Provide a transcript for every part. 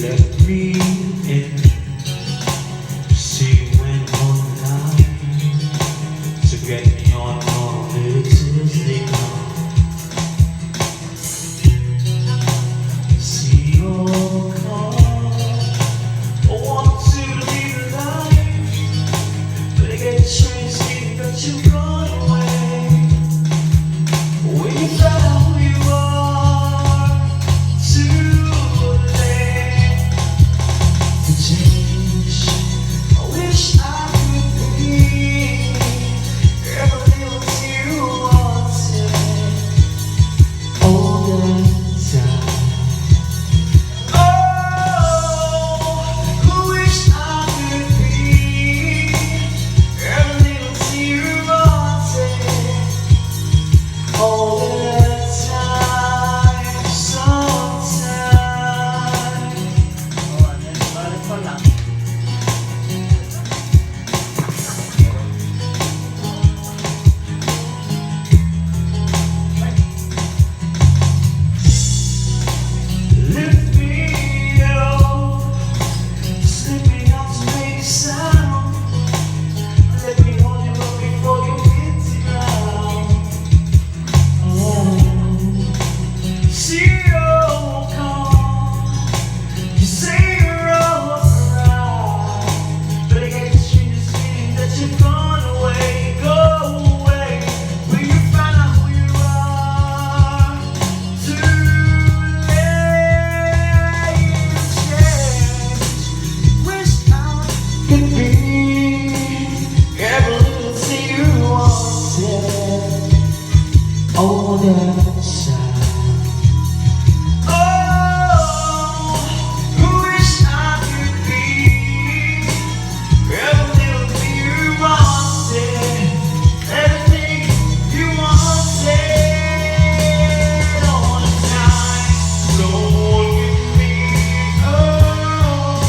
let me in. She went online to get me on all the Tuesday night. See your car, I want to leave the life, but I get the train speeding that you've gone away. When you found out who you are, too late to change. I wish I could be every little you wanted all the time. Oh, who wish I could be every little you wanted all the time, sometime. Balik pa lang. Lift me up, slip me out to make a sound. Let me hold you up before you hit the ground. See your car, you say you're alright, but I get the strangest feeling that you've gone away, go away. When you find out who you are, too late to change. Wish I could be every little thing you wanted all the time. Oh, who wish I could be every little thing you wanted, everything you wanted all the time. Don't give me up,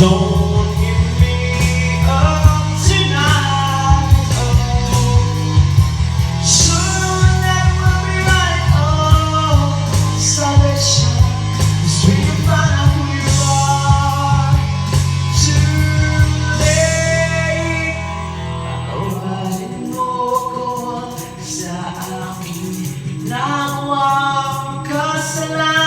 don't give me up tonight. Oh, soon that will be right. Oh, salvation is when you find out who you are. Too late. Nobody mo ko sa aking ginawa, kasalanan.